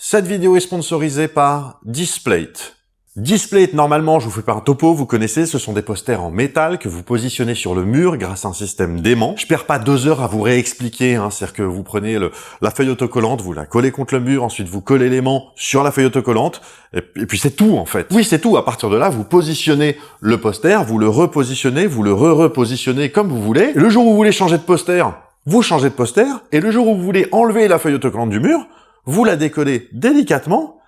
Cette vidéo est sponsorisée par Displate. Displate, normalement, je vous fais pas un topo, vous connaissez, ce sont des posters en métal que vous positionnez sur le mur grâce à un système d'aimant. Je perds pas 2 heures à vous réexpliquer, c'est-à-dire que vous prenez la feuille autocollante, vous la collez contre le mur, ensuite vous collez l'aimant sur la feuille autocollante, et puis c'est tout en fait. Oui, c'est tout, à partir de là, vous positionnez le poster, vous le repositionnez, vous le repositionnez comme vous voulez. Et le jour où vous voulez changer de poster, vous changez de poster, et le jour où vous voulez enlever la feuille autocollante du mur, vous la décollez délicatement,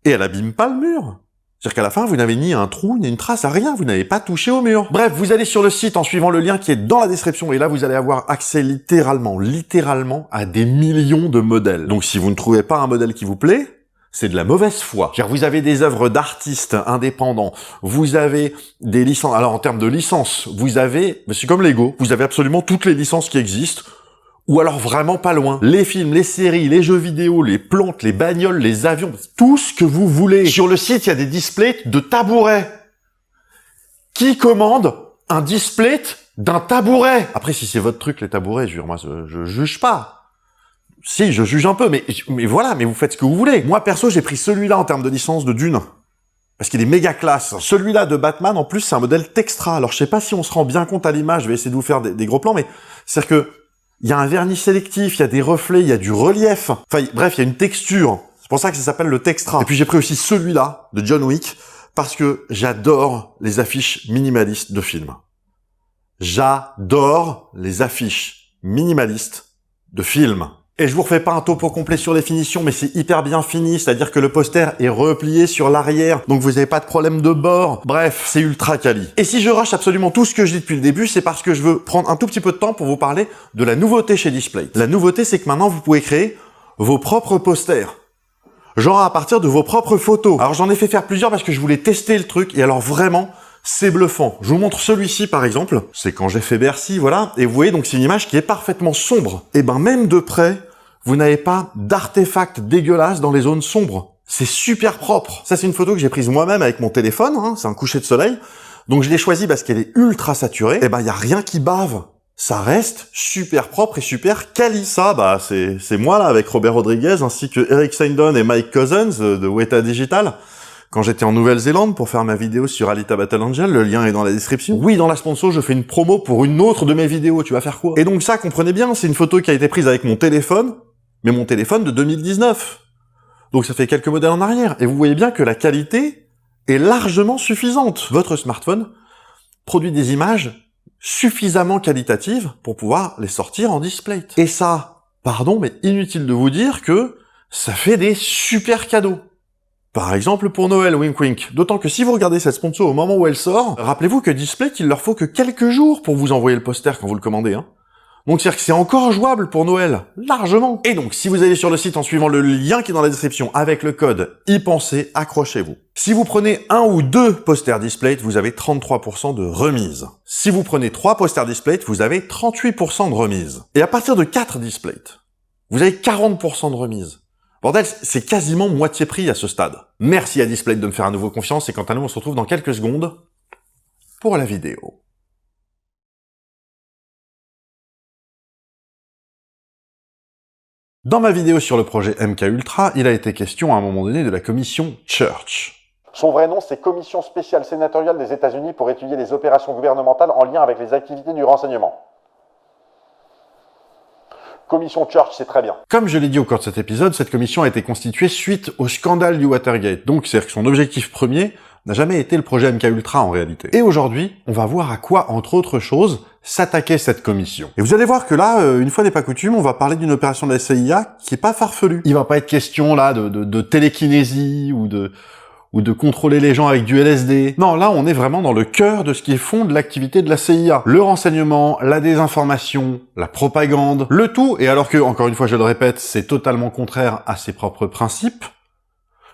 et elle abîme pas le mur. C'est-à-dire qu'à la fin, vous n'avez ni un trou, ni une trace, à rien, vous n'avez pas touché au mur. Bref, vous allez sur le site en suivant le lien qui est dans la description, et là, vous allez avoir accès littéralement, à des millions de modèles. Donc si vous ne trouvez pas un modèle qui vous plaît, c'est de la mauvaise foi. C'est-à-dire, vous avez des œuvres d'artistes indépendants, vous avez des licences, alors en termes de licences, vous avez, c'est comme Lego, vous avez absolument toutes les licences qui existent, ou alors vraiment pas loin. Les films, les séries, les jeux vidéo, les plantes, les bagnoles, les avions, tout ce que vous voulez. Sur le site, il y a des displays de tabourets. Qui commande un display d'un tabouret? Après, si c'est votre truc, les tabourets, moi, je juge pas. Si, je juge un peu, mais voilà, mais vous faites ce que vous voulez. Moi, perso, j'ai pris celui-là en termes de licence de Dune. Parce qu'il est méga classe. Celui-là de Batman, en plus, c'est un modèle Textra. Alors, je sais pas si on se rend bien compte à l'image, je vais essayer de vous faire des gros plans, mais c'est-à-dire que il y a un vernis sélectif, il y a des reflets, il y a du relief. Enfin, bref, il y a une texture. C'est pour ça que ça s'appelle le Textra. Et puis j'ai pris aussi celui-là, de John Wick, parce que j'adore les affiches minimalistes de films. J'adore les affiches minimalistes de films. Et je vous refais pas un topo complet sur les finitions, mais c'est hyper bien fini, c'est-à-dire que le poster est replié sur l'arrière, donc vous n'avez pas de problème de bord. Bref, c'est ultra quali. Et si je rush absolument tout ce que je dis depuis le début, c'est parce que je veux prendre un tout petit peu de temps pour vous parler de la nouveauté chez Displate. La nouveauté, c'est que maintenant, vous pouvez créer vos propres posters. Genre à partir de vos propres photos. Alors j'en ai fait faire plusieurs parce que je voulais tester le truc, et alors vraiment, c'est bluffant. Je vous montre celui-ci par exemple, c'est quand j'ai fait Bercy, voilà, et vous voyez donc c'est une image qui est parfaitement sombre. Et ben même de près, vous n'avez pas d'artefacts dégueulasses dans les zones sombres. C'est super propre. Ça, c'est une photo que j'ai prise moi-même avec mon téléphone, c'est un coucher de soleil. Donc je l'ai choisi parce qu'elle est ultra saturée. Et ben, il y a rien qui bave. Ça reste super propre et super quali. Ça, c'est moi là, avec Robert Rodriguez, ainsi que Eric Seindon et Mike Cousins de Weta Digital. Quand j'étais en Nouvelle-Zélande pour faire ma vidéo sur Alita Battle Angel, le lien est dans la description. Oui, dans la sponsor, je fais une promo pour une autre de mes vidéos, tu vas faire quoi? Et donc ça, comprenez bien, c'est une photo qui a été prise avec mon téléphone, mais mon téléphone de 2019. Donc ça fait quelques modèles en arrière. Et vous voyez bien que la qualité est largement suffisante. Votre smartphone produit des images suffisamment qualitatives pour pouvoir les sortir en display. Et ça, pardon, mais inutile de vous dire que ça fait des super cadeaux. Par exemple pour Noël, wink wink. D'autant que si vous regardez cette sponsor au moment où elle sort, rappelez-vous que Displate, il leur faut que quelques jours pour vous envoyer le poster quand vous le commandez. Donc c'est-à-dire que c'est encore jouable pour Noël, largement. Et donc, si vous allez sur le site en suivant le lien qui est dans la description avec le code YPENSER, accrochez-vous. Si vous prenez 1 ou 2 posters Displate, vous avez 33% de remise. Si vous prenez 3 posters Displate, vous avez 38% de remise. Et à partir de 4 Displate, vous avez 40% de remise. Bordel, c'est quasiment moitié prix à ce stade. Merci à Displate de me faire à nouveau confiance, et quant à nous, on se retrouve dans quelques secondes pour la vidéo. Dans ma vidéo sur le projet MK Ultra, il a été question à un moment donné de la commission Church. Son vrai nom, c'est Commission spéciale sénatoriale des États-Unis pour étudier les opérations gouvernementales en lien avec les activités du renseignement. Commission Church, c'est très bien. Comme je l'ai dit au cours de cet épisode, cette commission a été constituée suite au scandale du Watergate. Donc, c'est-à-dire que son objectif premier n'a jamais été le projet MK Ultra en réalité. Et aujourd'hui, on va voir à quoi, entre autres choses, s'attaquait cette commission. Et vous allez voir que là, une fois n'est pas coutume, on va parler d'une opération de la CIA qui est pas farfelue. Il va pas être question là de télékinésie ou de contrôler les gens avec du LSD. Non, là, on est vraiment dans le cœur de ce qui est fond de l'activité de la CIA. Le renseignement, la désinformation, la propagande, le tout, et alors que, encore une fois, je le répète, c'est totalement contraire à ses propres principes,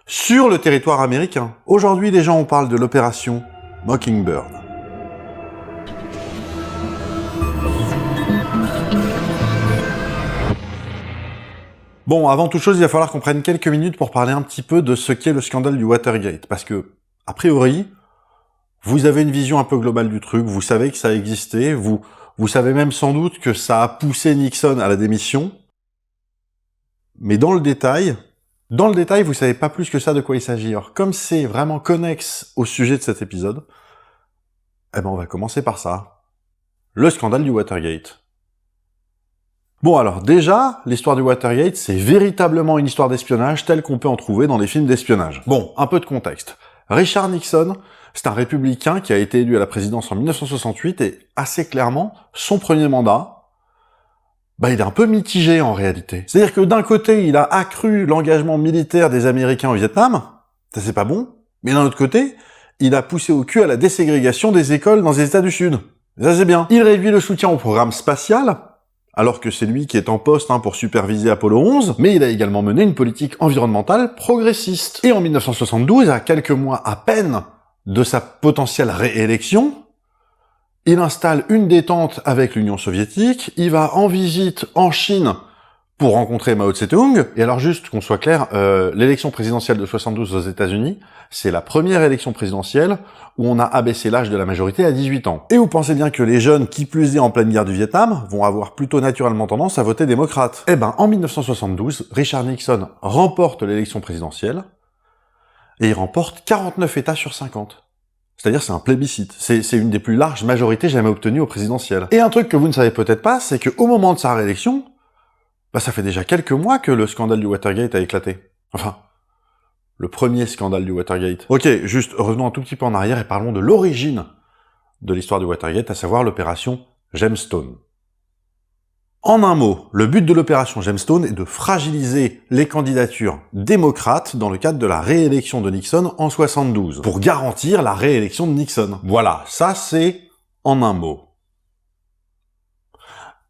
sur le territoire américain. Aujourd'hui, les gens, on parle de l'opération Mockingbird. Bon, avant toute chose, il va falloir qu'on prenne quelques minutes pour parler un petit peu de ce qu'est le scandale du Watergate. Parce que, a priori, vous avez une vision un peu globale du truc, vous savez que ça a existé, vous savez même sans doute que ça a poussé Nixon à la démission. Mais dans le détail, Dans le détail, vous savez pas plus que ça de quoi il s'agit. Alors, comme c'est vraiment connexe au sujet de cet épisode, eh ben on va commencer par ça. Le scandale du Watergate. Bon alors, déjà, l'histoire du Watergate, c'est véritablement une histoire d'espionnage telle qu'on peut en trouver dans les films d'espionnage. Bon, un peu de contexte. Richard Nixon, c'est un républicain qui a été élu à la présidence en 1968 et, assez clairement, son premier mandat, il est un peu mitigé en réalité. C'est-à-dire que d'un côté, il a accru l'engagement militaire des Américains au Vietnam, ça c'est pas bon, mais d'un autre côté, il a poussé au cul à la déségrégation des écoles dans les États du Sud. Et ça c'est bien. Il réduit le soutien au programme spatial, alors que c'est lui qui est en poste pour superviser Apollo 11, mais il a également mené une politique environnementale progressiste. Et en 1972, à quelques mois à peine de sa potentielle réélection, il installe une détente avec l'Union soviétique, il va en visite en Chine pour rencontrer Mao Tse-tung, et alors juste qu'on soit clair, l'élection présidentielle de 72 aux États-Unis, c'est la première élection présidentielle où on a abaissé l'âge de la majorité à 18 ans. Et vous pensez bien que les jeunes, qui plus est en pleine guerre du Vietnam, vont avoir plutôt naturellement tendance à voter démocrate. Eh ben, en 1972, Richard Nixon remporte l'élection présidentielle, et il remporte 49 États sur 50. C'est-à-dire c'est un plébiscite. C'est une des plus larges majorités jamais obtenues au présidentiel. Et un truc que vous ne savez peut-être pas, c'est qu'au moment de sa réélection, ça fait déjà quelques mois que le scandale du Watergate a éclaté. Enfin, le premier scandale du Watergate. Ok, juste revenons un tout petit peu en arrière et parlons de l'origine de l'histoire du Watergate, à savoir l'opération Gemstone. En un mot, le but de l'opération Gemstone est de fragiliser les candidatures démocrates dans le cadre de la réélection de Nixon en 72, pour garantir la réélection de Nixon. Voilà, ça c'est en un mot.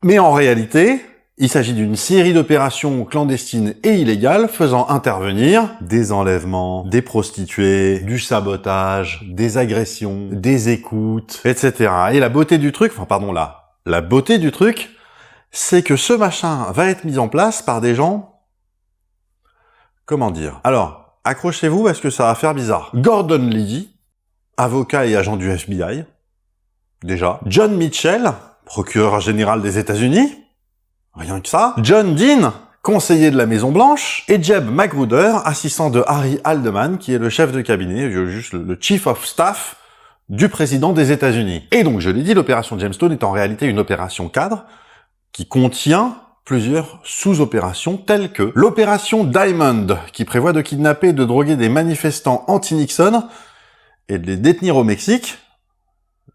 Mais en réalité, il s'agit d'une série d'opérations clandestines et illégales faisant intervenir des enlèvements, des prostituées, du sabotage, des agressions, des écoutes, etc. Et la beauté du truc, la beauté du truc, c'est que ce machin va être mis en place par des gens... Comment dire? Alors, accrochez-vous parce que ça va faire bizarre. Gordon Liddy, avocat et agent du FBI, déjà. John Mitchell, procureur général des États-Unis, rien que ça. John Dean, conseiller de la Maison-Blanche. Et Jeb Magruder, assistant de Harry Haldeman, qui est le chef de cabinet, juste le chief of staff du président des États-Unis. Et donc, je l'ai dit, l'opération Gemstone est en réalité une opération cadre qui contient plusieurs sous-opérations telles que l'opération Diamond, qui prévoit de kidnapper et de droguer des manifestants anti-Nixon et de les détenir au Mexique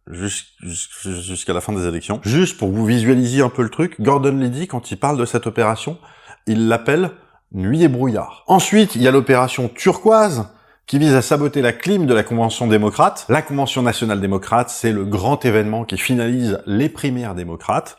jusqu'à la fin des élections. Juste pour que vous visualisiez un peu le truc, Gordon Liddy, quand il parle de cette opération, il l'appelle Nuit et brouillard. Ensuite, il y a l'opération Turquoise, qui vise à saboter la clim de la Convention démocrate. La Convention nationale démocrate, c'est le grand événement qui finalise les primaires démocrates.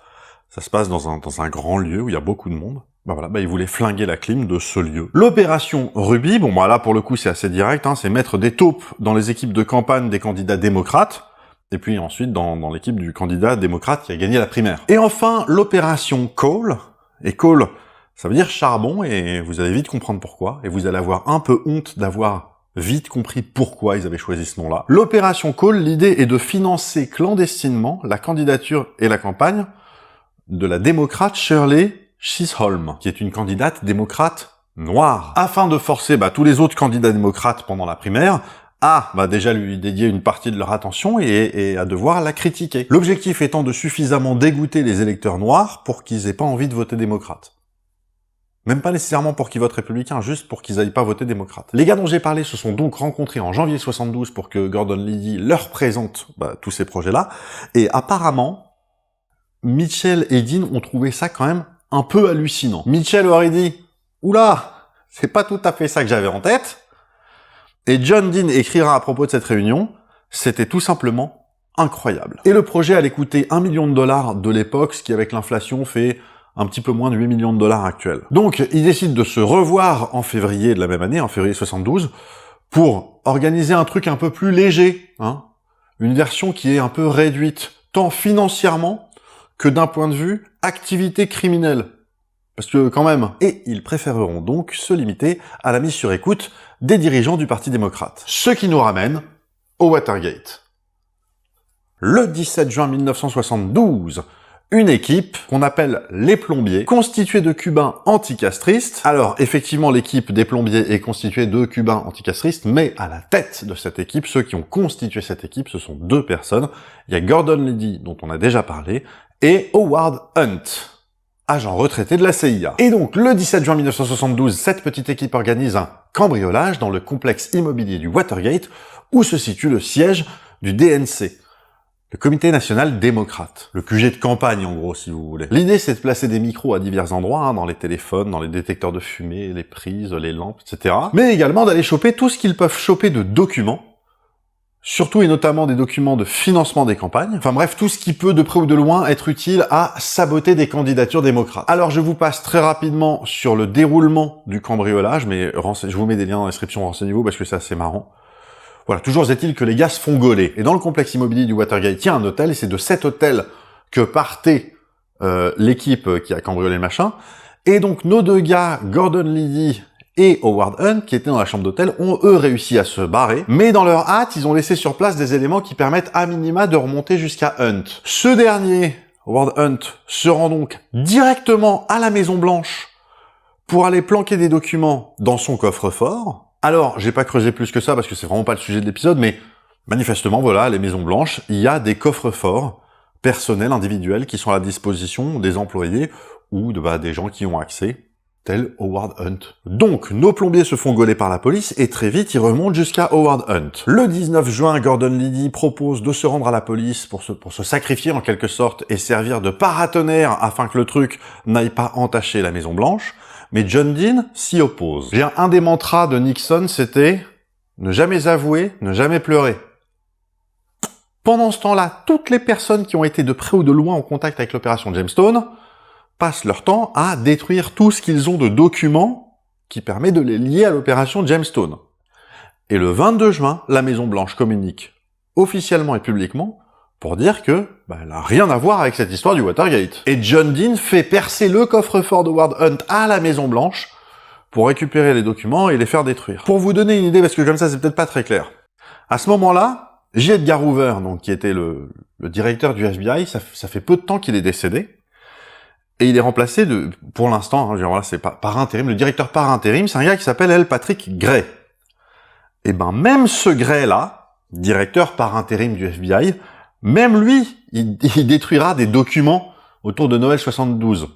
Ça se passe dans un grand lieu où il y a beaucoup de monde. Ils voulaient flinguer la clim de ce lieu. L'opération Ruby, là pour le coup c'est assez direct, c'est mettre des taupes dans les équipes de campagne des candidats démocrates, et puis ensuite dans l'équipe du candidat démocrate qui a gagné la primaire. Et enfin, l'opération Coal, et Coal, ça veut dire charbon, et vous allez vite comprendre pourquoi, et vous allez avoir un peu honte d'avoir vite compris pourquoi ils avaient choisi ce nom-là. L'opération Coal, l'idée est de financer clandestinement la candidature et la campagne de la démocrate Shirley Chisholm, qui est une candidate démocrate noire, afin de forcer tous les autres candidats démocrates pendant la primaire à déjà lui dédier une partie de leur attention et à devoir la critiquer. L'objectif étant de suffisamment dégoûter les électeurs noirs pour qu'ils aient pas envie de voter démocrate. Même pas nécessairement pour qu'ils votent républicain, juste pour qu'ils aillent pas voter démocrate. Les gars dont j'ai parlé se sont donc rencontrés en janvier 72 pour que Gordon Liddy leur présente tous ces projets-là, et apparemment, Mitchell et Dean ont trouvé ça quand même un peu hallucinant. Mitchell aurait dit « Oula, c'est pas tout à fait ça que j'avais en tête », et John Dean écrira à propos de cette réunion « C'était tout simplement incroyable ». Et le projet allait coûter $1 million de l'époque, ce qui avec l'inflation fait un petit peu moins de $8 millions actuels. Donc, ils décident de se revoir en février de la même année, en février 72, pour organiser un truc un peu plus léger, une version qui est un peu réduite, tant financièrement que d'un point de vue activité criminelle. Parce que quand même... Et ils préféreront donc se limiter à la mise sur écoute des dirigeants du Parti démocrate. Ce qui nous ramène au Watergate. Le 17 juin 1972, une équipe qu'on appelle les plombiers, constituée de Cubains anticastristes. Alors, effectivement, l'équipe des plombiers est constituée de Cubains anticastristes, mais à la tête de cette équipe, ceux qui ont constitué cette équipe, ce sont deux personnes. Il y a Gordon Liddy, dont on a déjà parlé, et Howard Hunt, agent retraité de la CIA. Et donc, le 17 juin 1972, cette petite équipe organise un cambriolage dans le complexe immobilier du Watergate, où se situe le siège du DNC. Le Comité National Démocrate. Le QG de campagne, en gros, si vous voulez. L'idée, c'est de placer des micros à divers endroits, dans les téléphones, dans les détecteurs de fumée, les prises, les lampes, etc. Mais également d'aller choper tout ce qu'ils peuvent choper de documents, surtout et notamment des documents de financement des campagnes. Enfin bref, tout ce qui peut, de près ou de loin, être utile à saboter des candidatures démocrates. Alors, je vous passe très rapidement sur le déroulement du cambriolage, mais je vous mets des liens dans la description, renseignez-vous, parce que c'est assez marrant. Voilà, toujours est-il que les gars se font gauler. Et dans le complexe immobilier du Watergate, il y a un hôtel, et c'est de cet hôtel que partait l'équipe qui a cambriolé le machin. Et donc, nos deux gars, Gordon Liddy et Howard Hunt, qui étaient dans la chambre d'hôtel, ont eux réussi à se barrer. Mais dans leur hâte, ils ont laissé sur place des éléments qui permettent à minima de remonter jusqu'à Hunt. Ce dernier, Howard Hunt, se rend donc directement à la Maison Blanche pour aller planquer des documents dans son coffre-fort. Alors, j'ai pas creusé plus que ça parce que c'est vraiment pas le sujet de l'épisode, mais manifestement, voilà, les Maisons Blanches, il y a des coffres-forts personnels, individuels, qui sont à la disposition des employés ou des gens qui ont accès, tel Howard Hunt. Donc, nos plombiers se font gauler par la police et très vite, ils remontent jusqu'à Howard Hunt. Le 19 juin, Gordon Liddy propose de se rendre à la police pour se sacrifier en quelque sorte et servir de paratonnerre afin que le truc n'aille pas entacher la Maison Blanche. Mais John Dean s'y oppose. Un des mantras de Nixon, c'était « ne jamais avouer, ne jamais pleurer ». Pendant ce temps-là, toutes les personnes qui ont été de près ou de loin en contact avec l'opération Gemstone passent leur temps à détruire tout ce qu'ils ont de documents qui permet de les lier à l'opération Gemstone. Et le 22 juin, la Maison-Blanche communique officiellement et publiquement pour dire que elle n'a rien à voir avec cette histoire du Watergate. Et John Dean fait percer le coffre-fort de Howard Hunt à la Maison-Blanche pour récupérer les documents et les faire détruire. Pour vous donner une idée, parce que comme ça c'est peut-être pas très clair, à ce moment-là, J. Edgar Hoover, donc qui était le directeur du FBI, ça fait peu de temps qu'il est décédé, et il est remplacé pour l'instant, c'est par intérim, le directeur par intérim, c'est un gars qui s'appelle L. Patrick Gray. Et même ce Gray-là, directeur par intérim du FBI, même lui, il détruira des documents autour de Noël 72,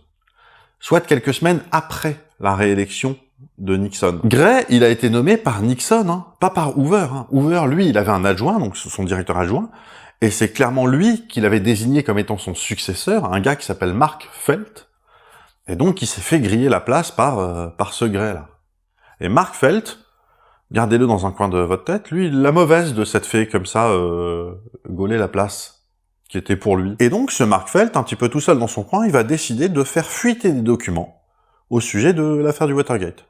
soit quelques semaines après la réélection de Nixon. Gray, il a été nommé par Nixon, pas par Hoover. Hoover, lui, il avait un adjoint, donc son directeur adjoint, et c'est clairement lui qu'il avait désigné comme étant son successeur, un gars qui s'appelle Mark Felt, et donc il s'est fait griller la place par ce Gray-là. Et Mark Felt, gardez-le dans un coin de votre tête, lui, la mauvaise de cette fée comme ça, gauler la place qui était pour lui. Et donc, ce Mark Felt, un petit peu tout seul dans son coin, il va décider de faire fuiter des documents au sujet de l'affaire du Watergate.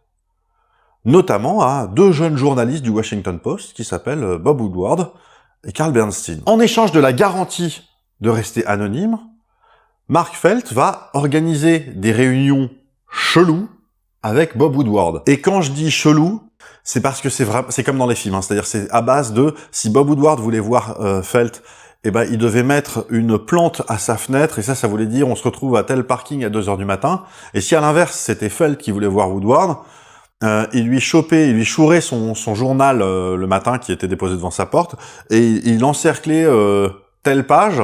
Notamment à deux jeunes journalistes du Washington Post qui s'appellent Bob Woodward et Carl Bernstein. En échange de la garantie de rester anonyme, Mark Felt va organiser des réunions cheloues avec Bob Woodward. Et quand je dis chelou, c'est parce que c'est comme dans les films, c'est-à-dire c'est à base de, si Bob Woodward voulait voir Felt, il devait mettre une plante à sa fenêtre, et ça voulait dire on se retrouve à tel parking à 2h du matin, et si à l'inverse c'était Felt qui voulait voir Woodward, il lui chourait son journal le matin qui était déposé devant sa porte, et il encerclait telle page,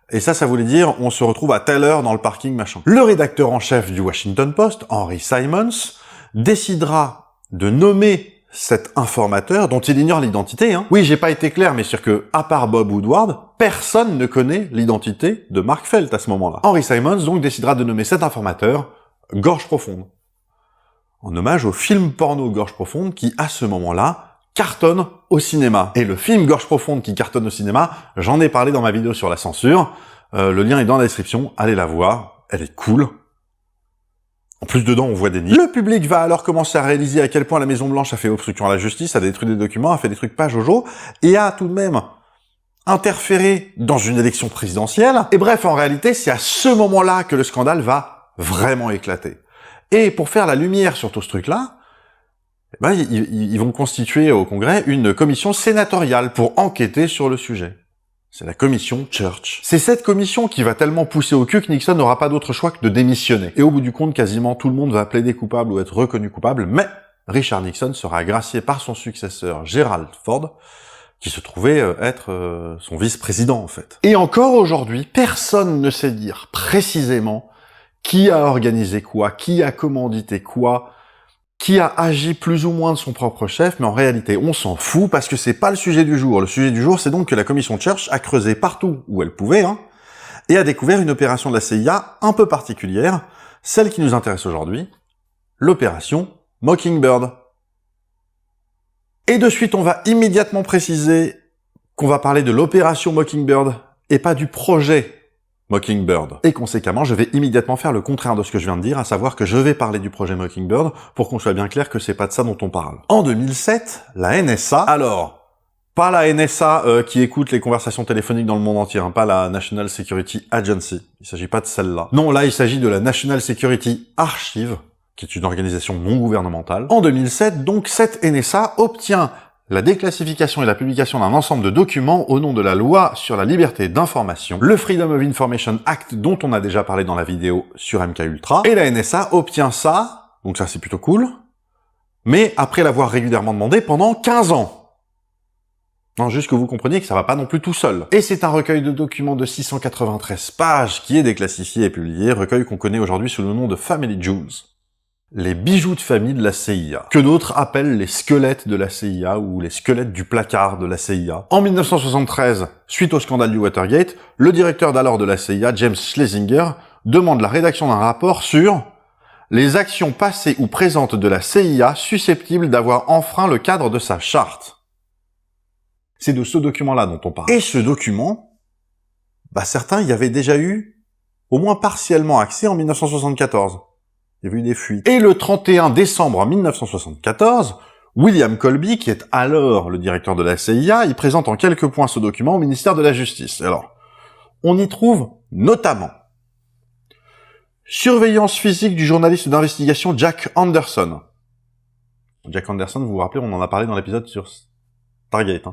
et ça voulait dire on se retrouve à telle heure dans le parking, machin. Le rédacteur en chef du Washington Post, Henry Simons, décidera de nommer cet informateur dont il ignore l'identité. Oui, j'ai pas été clair, mais sûr que, à part Bob Woodward, personne ne connaît l'identité de Mark Felt à ce moment-là. Henry Simons donc décidera de nommer cet informateur Gorge Profonde, en hommage au film porno Gorge Profonde qui, à ce moment-là, cartonne au cinéma. Et le film Gorge Profonde qui cartonne au cinéma, j'en ai parlé dans ma vidéo sur la censure, le lien est dans la description, allez la voir, elle est cool. En plus, dedans, on voit des nids. Le public va alors commencer à réaliser à quel point la Maison-Blanche a fait obstruction à la justice, a détruit des documents, a fait des trucs pas jojo, et a tout de même interféré dans une élection présidentielle. Et bref, en réalité, c'est à ce moment-là que le scandale va vraiment éclater. Et pour faire la lumière sur tout ce truc-là, ils vont constituer au Congrès une commission sénatoriale pour enquêter sur le sujet. C'est la commission Church. C'est cette commission qui va tellement pousser au cul que Nixon n'aura pas d'autre choix que de démissionner. Et au bout du compte, quasiment tout le monde va plaider coupable ou être reconnu coupable, mais Richard Nixon sera gracié par son successeur Gerald Ford, qui se trouvait être son vice-président en fait. Et encore aujourd'hui, personne ne sait dire précisément qui a organisé quoi, qui a commandité quoi, qui a agi plus ou moins de son propre chef, mais en réalité, on s'en fout parce que c'est pas le sujet du jour. Le sujet du jour, c'est donc que la commission Church a creusé partout où elle pouvait, et a découvert une opération de la CIA un peu particulière, celle qui nous intéresse aujourd'hui, l'opération Mockingbird. Et de suite, on va immédiatement préciser qu'on va parler de l'opération Mockingbird et pas du projet Mockingbird. Et conséquemment, je vais immédiatement faire le contraire de ce que je viens de dire, à savoir que je vais parler du projet Mockingbird pour qu'on soit bien clair que c'est pas de ça dont on parle. En 2007, la NSA, alors, pas la NSA qui écoute les conversations téléphoniques dans le monde entier, pas la National Security Agency, il s'agit pas de celle-là. Non, là, il s'agit de la National Security Archive, qui est une organisation non gouvernementale. En 2007, donc, cette NSA obtient la déclassification et la publication d'un ensemble de documents au nom de la loi sur la liberté d'information, le Freedom of Information Act dont on a déjà parlé dans la vidéo sur MKUltra, et la NSA obtient ça, donc ça c'est plutôt cool, mais après l'avoir régulièrement demandé pendant 15 ans. Non, juste que vous compreniez que ça va pas non plus tout seul. Et c'est un recueil de documents de 693 pages qui est déclassifié et publié, recueil qu'on connaît aujourd'hui sous le nom de Family Jewels. Les bijoux de famille de la CIA, que d'autres appellent les squelettes de la CIA ou les squelettes du placard de la CIA. En 1973, suite au scandale du Watergate, le directeur d'alors de la CIA, James Schlesinger, demande la rédaction d'un rapport sur les actions passées ou présentes de la CIA susceptibles d'avoir enfreint le cadre de sa charte. C'est de ce document-là dont on parle. Et ce document, certains y avaient déjà eu au moins partiellement accès en 1974. Il y avait eu des fuites. Et le 31 décembre 1974, William Colby, qui est alors le directeur de la CIA, il présente en quelques points ce document au ministère de la Justice. Alors, on y trouve notamment surveillance physique du journaliste d'investigation Jack Anderson. Jack Anderson, vous vous rappelez, on en a parlé dans l'épisode sur Stargate.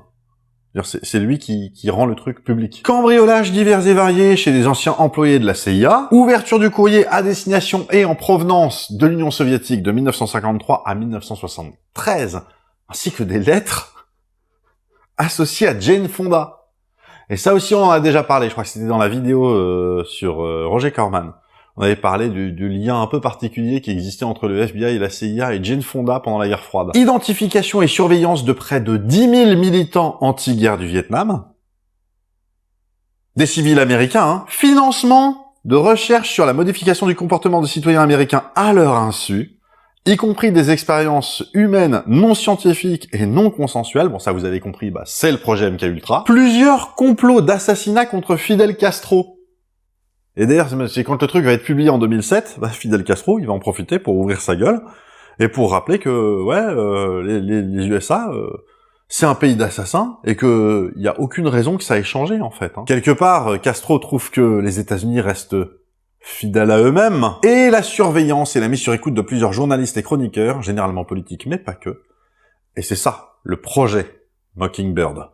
C'est lui qui rend le truc public. Cambriolage divers et variés chez des anciens employés de la CIA, ouverture du courrier à destination et en provenance de l'Union soviétique de 1953 à 1973, ainsi que des lettres associées à Jane Fonda. Et ça aussi, on en a déjà parlé, je crois que c'était dans la vidéo sur Roger Corman. On avait parlé du lien un peu particulier qui existait entre le FBI et la CIA et Jane Fonda pendant la guerre froide. Identification et surveillance de près de 10 000 militants anti-guerre du Vietnam. Des civils américains, Financement de recherches sur la modification du comportement de citoyens américains à leur insu, y compris des expériences humaines non scientifiques et non consensuelles. Bon, ça vous avez compris, c'est le projet MKUltra. Plusieurs complots d'assassinat contre Fidel Castro. Et d'ailleurs, c'est quand le truc va être publié en 2007, Fidel Castro, il va en profiter pour ouvrir sa gueule, et pour rappeler que, les USA, c'est un pays d'assassins, et que y a aucune raison que ça ait changé, en fait. Quelque part, Castro trouve que les États-Unis restent fidèles à eux-mêmes, et la surveillance et la mise sur écoute de plusieurs journalistes et chroniqueurs, généralement politiques, mais pas que. Et c'est ça, le projet Mockingbird.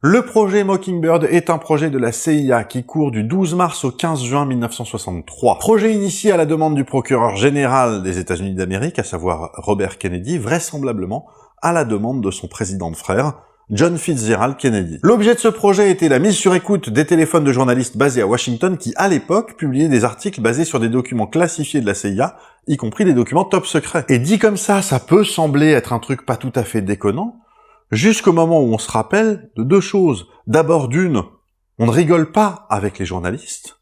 Le projet Mockingbird est un projet de la CIA qui court du 12 mars au 15 juin 1963. Projet initié à la demande du procureur général des États-Unis d'Amérique, à savoir Robert Kennedy, vraisemblablement à la demande de son président de frère, John Fitzgerald Kennedy. L'objet de ce projet était la mise sur écoute des téléphones de journalistes basés à Washington qui, à l'époque, publiaient des articles basés sur des documents classifiés de la CIA, y compris des documents top secrets. Et dit comme ça peut sembler être un truc pas tout à fait déconnant, jusqu'au moment où on se rappelle de deux choses. D'abord d'une, on ne rigole pas avec les journalistes.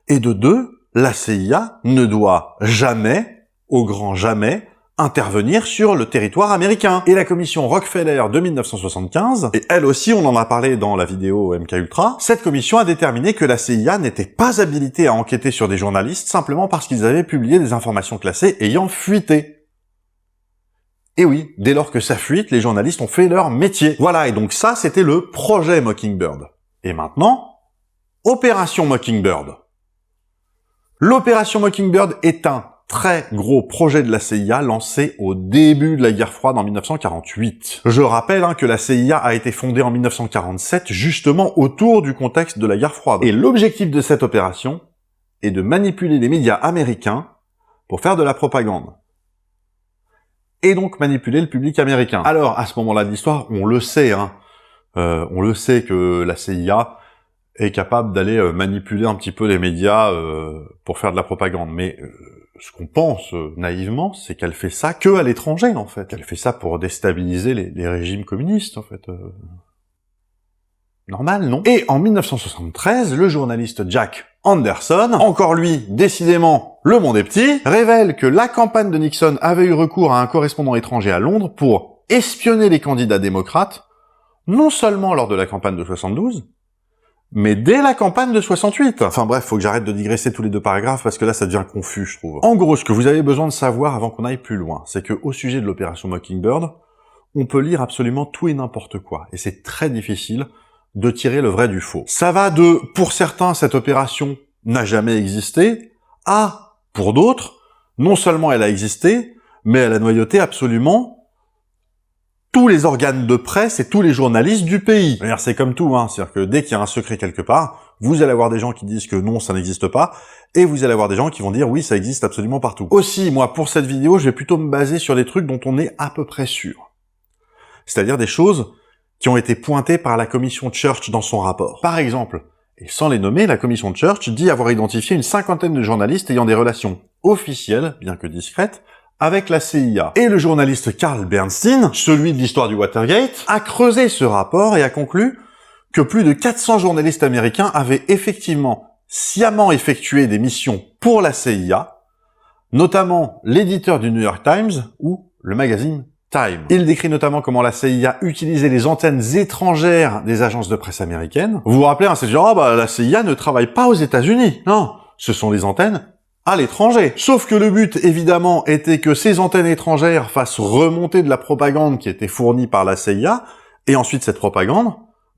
Et de deux, la CIA ne doit jamais, au grand jamais, intervenir sur le territoire américain. Et la commission Rockefeller de 1975, et elle aussi on en a parlé dans la vidéo MKUltra, cette commission a déterminé que la CIA n'était pas habilitée à enquêter sur des journalistes simplement parce qu'ils avaient publié des informations classées ayant fuité. Et oui, dès lors que ça fuite, les journalistes ont fait leur métier. Voilà, et donc ça, c'était le projet Mockingbird. Et maintenant, Opération Mockingbird. L'opération Mockingbird est un très gros projet de la CIA lancé au début de la guerre froide en 1948. Je rappelle que la CIA a été fondée en 1947 justement autour du contexte de la guerre froide. Et l'objectif de cette opération est de manipuler les médias américains pour faire de la propagande. Et donc manipuler le public américain. Alors, à ce moment-là de l'histoire, on le sait, on le sait que la CIA est capable d'aller manipuler un petit peu les médias pour faire de la propagande. Mais ce qu'on pense naïvement, c'est qu'elle fait ça que à l'étranger, en fait. Elle fait ça pour déstabiliser les régimes communistes, en fait. Normal, non? Et en 1973, le journaliste Jack Anderson, encore lui, décidément, le monde est petit, révèle que la campagne de Nixon avait eu recours à un correspondant étranger à Londres pour espionner les candidats démocrates, non seulement lors de la campagne de 72, mais dès la campagne de 68. Enfin bref, faut que j'arrête de digresser tous les 2 paragraphes parce que là ça devient confus, je trouve. En gros, ce que vous avez besoin de savoir avant qu'on aille plus loin, c'est que au sujet de l'opération Mockingbird, on peut lire absolument tout et n'importe quoi, et c'est très difficile de tirer le vrai du faux. Ça va de, pour certains, cette opération n'a jamais existé, à, pour d'autres, non seulement elle a existé, mais elle a noyauté absolument tous les organes de presse et tous les journalistes du pays. C'est comme tout, c'est-à-dire que dès qu'il y a un secret quelque part, vous allez avoir des gens qui disent que non, ça n'existe pas, et vous allez avoir des gens qui vont dire oui, ça existe absolument partout. Aussi, moi, pour cette vidéo, je vais plutôt me baser sur des trucs dont on est à peu près sûr. C'est-à-dire des choses qui ont été pointées par la commission Church dans son rapport. Par exemple, et sans les nommer, la commission Church dit avoir identifié une 50aine de journalistes ayant des relations officielles, bien que discrètes, avec la CIA. Et le journaliste Carl Bernstein, celui de l'histoire du Watergate, a creusé ce rapport et a conclu que plus de 400 journalistes américains avaient effectivement sciemment effectué des missions pour la CIA, notamment l'éditeur du New York Times ou le magazine Time. Il décrit notamment comment la CIA utilisait les antennes étrangères des agences de presse américaines. Vous vous rappelez, c'est genre, la CIA ne travaille pas aux États-Unis. Non, ce sont les antennes à l'étranger. Sauf que le but, évidemment, était que ces antennes étrangères fassent remonter de la propagande qui était fournie par la CIA, et ensuite cette propagande,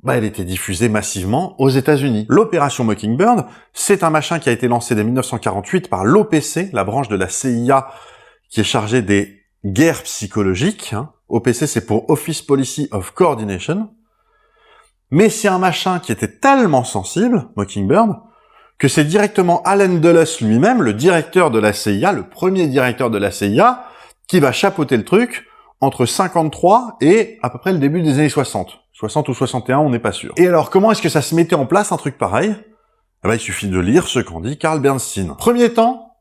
elle était diffusée massivement aux États-Unis. L'opération Mockingbird, c'est un machin qui a été lancé dès 1948 par l'OPC, la branche de la CIA qui est chargée des guerres psychologiques. OPC, c'est pour Office Policy of Coordination. Mais c'est un machin qui était tellement sensible, Mockingbird, que c'est directement Allen Dulles lui-même, le directeur de la CIA, le premier directeur de la CIA, qui va chapeauter le truc entre 53 et à peu près le début des années 60. 60 ou 61, on n'est pas sûr. Et alors, comment est-ce que ça se mettait en place, un truc pareil? Il suffit de lire ce qu'en dit Carl Bernstein. Premier temps,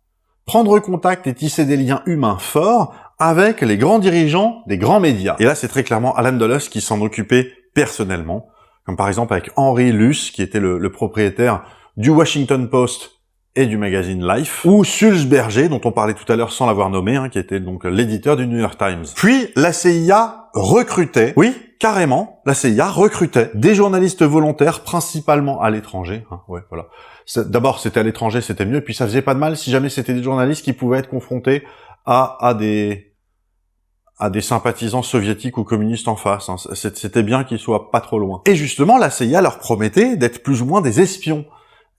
prendre contact et tisser des liens humains forts avec les grands dirigeants des grands médias. Et là, c'est très clairement Allen Dulles qui s'en occupait personnellement, comme par exemple avec Henry Luce, qui était le propriétaire du Washington Post et du magazine Life, ou Sulzberger, dont on parlait tout à l'heure sans l'avoir nommé, qui était donc l'éditeur du New York Times. Puis, la CIA recrutait, oui, carrément, la CIA recrutait des journalistes volontaires, principalement à l'étranger. Voilà. D'abord, c'était à l'étranger, c'était mieux, et puis ça faisait pas de mal si jamais c'était des journalistes qui pouvaient être confrontés à des sympathisants soviétiques ou communistes en face. C'était bien qu'ils soient pas trop loin. Et justement, la CIA leur promettait d'être plus ou moins des espions.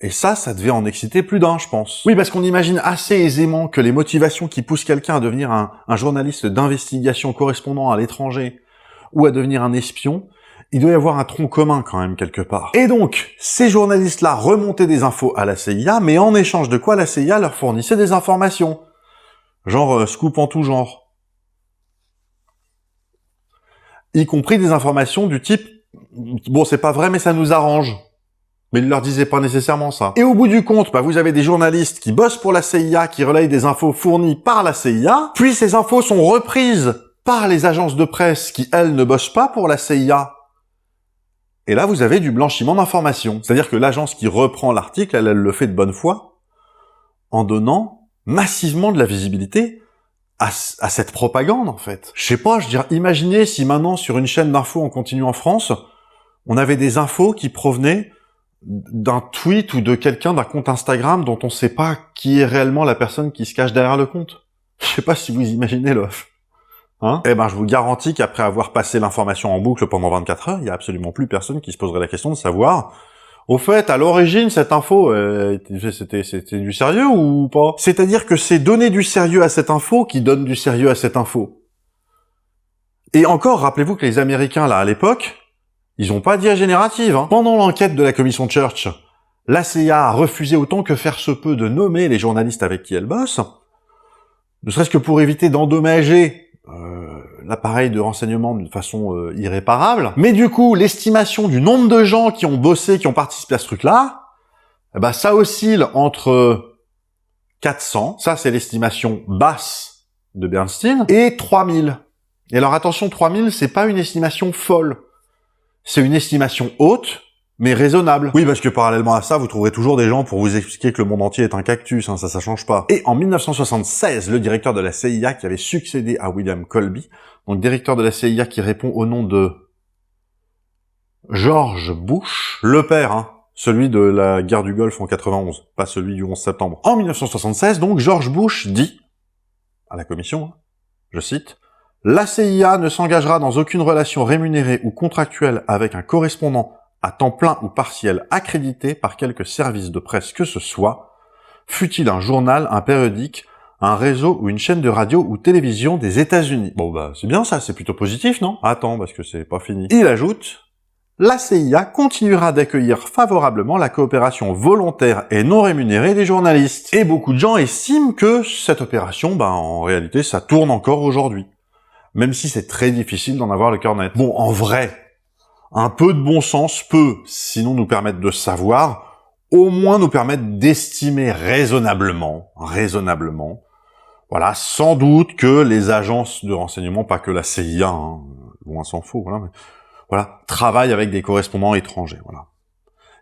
Et ça devait en exciter plus d'un, je pense. Oui, parce qu'on imagine assez aisément que les motivations qui poussent quelqu'un à devenir un journaliste d'investigation correspondant à l'étranger ou à devenir un espion, il doit y avoir un tronc commun quand même quelque part. Et donc, ces journalistes-là remontaient des infos à la CIA, mais en échange de quoi la CIA leur fournissait des informations. Genre scoop en tout genre. Y compris des informations du type « Bon, c'est pas vrai, mais ça nous arrange ». Mais il leur disait pas nécessairement ça. Et au bout du compte, vous avez des journalistes qui bossent pour la CIA, qui relayent des infos fournies par la CIA, puis ces infos sont reprises par les agences de presse qui, elles, ne bossent pas pour la CIA. Et là, vous avez du blanchiment d'informations. C'est-à-dire que l'agence qui reprend l'article, elle le fait de bonne foi, en donnant massivement de la visibilité à cette propagande, en fait. Je sais pas, imaginez si maintenant, sur une chaîne d'infos en continu en France, on avait des infos qui provenaient d'un tweet ou de quelqu'un d'un compte Instagram dont on sait pas qui est réellement la personne qui se cache derrière le compte. Je sais pas si vous imaginez l'offre. Je vous garantis qu'après avoir passé l'information en boucle pendant 24 heures, il y a absolument plus personne qui se poserait la question de savoir Au fait, à l'origine, cette info, c'était du sérieux ou pas? C'est-à-dire que c'est donner du sérieux à cette info qui donne du sérieux à cette info. Et encore, rappelez-vous que les Américains, là, à l'époque, ils ont pas dit à générative, hein. Pendant l'enquête de la commission Church, la CIA a refusé autant que faire se peut de nommer les journalistes avec qui elle bosse, ne serait-ce que pour éviter d'endommager l'appareil de renseignement d'une façon irréparable. Mais du coup, l'estimation du nombre de gens qui ont bossé, qui ont participé à ce truc-là, eh ben, ça oscille entre 400, ça c'est l'estimation basse de Bernstein, et 3000. Et alors attention, 3000, c'est pas une estimation folle. C'est une estimation haute, mais raisonnable. Oui, parce que parallèlement à ça, vous trouverez toujours des gens pour vous expliquer que le monde entier est un cactus, hein, ça change pas. Et en 1976, le directeur de la CIA qui avait succédé à William Colby, donc directeur de la CIA qui répond au nom de George Bush, le père, hein, celui de la guerre du Golfe en 91, pas celui du 11 septembre. En 1976, donc, George Bush dit à la commission, je cite, « La CIA ne s'engagera dans aucune relation rémunérée ou contractuelle avec un correspondant à temps plein ou partiel accrédité par quelque service de presse que ce soit, fût-il un journal, un périodique, un réseau ou une chaîne de radio ou télévision des États-Unis. » Bon bah c'est bien ça, c'est plutôt positif, non? Attends, parce que c'est pas fini. Il ajoute, « La CIA continuera d'accueillir favorablement la coopération volontaire et non rémunérée des journalistes. » Et beaucoup de gens estiment que cette opération, en réalité, ça tourne encore aujourd'hui. Même si c'est très difficile d'en avoir le cœur net. Bon, en vrai, un peu de bon sens peut, sinon nous permettre de savoir, au moins nous permettre d'estimer raisonnablement, voilà, sans doute que les agences de renseignement, pas que la CIA, hein, loin s'en faut, voilà, mais voilà, travaillent avec des correspondants étrangers, voilà.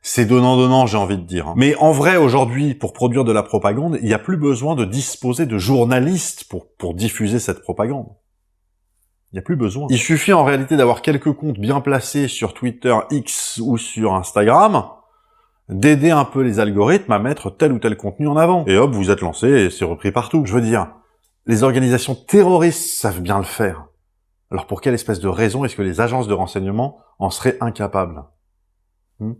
C'est donnant-donnant, j'ai envie de dire. Hein. Mais en vrai, aujourd'hui, pour produire de la propagande, il n'y a plus besoin de disposer de journalistes pour diffuser cette propagande. Il n'y a plus besoin. Il suffit en réalité d'avoir quelques comptes bien placés sur Twitter, X ou sur Instagram, d'aider un peu les algorithmes à mettre tel ou tel contenu en avant. Et hop, vous êtes lancé et c'est repris partout. Je veux dire, les organisations terroristes savent bien le faire. Alors pour quelle espèce de raison est-ce que les agences de renseignement en seraient incapables?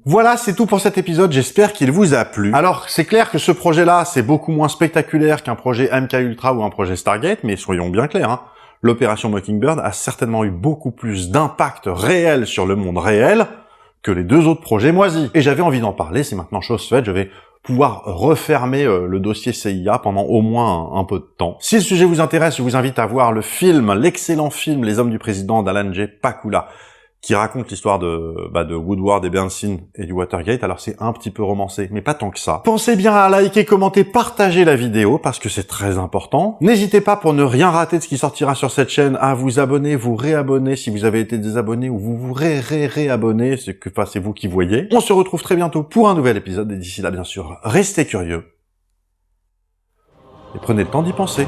Voilà, c'est tout pour cet épisode, j'espère qu'il vous a plu. Alors, c'est clair que ce projet-là, c'est beaucoup moins spectaculaire qu'un projet MKUltra ou un projet Stargate, mais soyons bien clairs, hein. L'opération Mockingbird a certainement eu beaucoup plus d'impact réel sur le monde réel que les deux autres projets moisis. Et j'avais envie d'en parler, c'est maintenant chose faite, je vais pouvoir refermer le dossier CIA pendant au moins un peu de temps. Si le sujet vous intéresse, je vous invite à voir le film, l'excellent film Les Hommes du Président d'Alan J. Pakula, qui raconte l'histoire de Woodward et Bernstein et du Watergate. Alors c'est un petit peu romancé, mais pas tant que ça. Pensez bien à liker, commenter, partager la vidéo, parce que c'est très important. N'hésitez pas, pour ne rien rater de ce qui sortira sur cette chaîne, à vous abonner, vous réabonner si vous avez été désabonné, ou vous réabonner, c'est vous qui voyez. On se retrouve très bientôt pour un nouvel épisode, et d'ici là, bien sûr, restez curieux. Et prenez le temps d'y penser.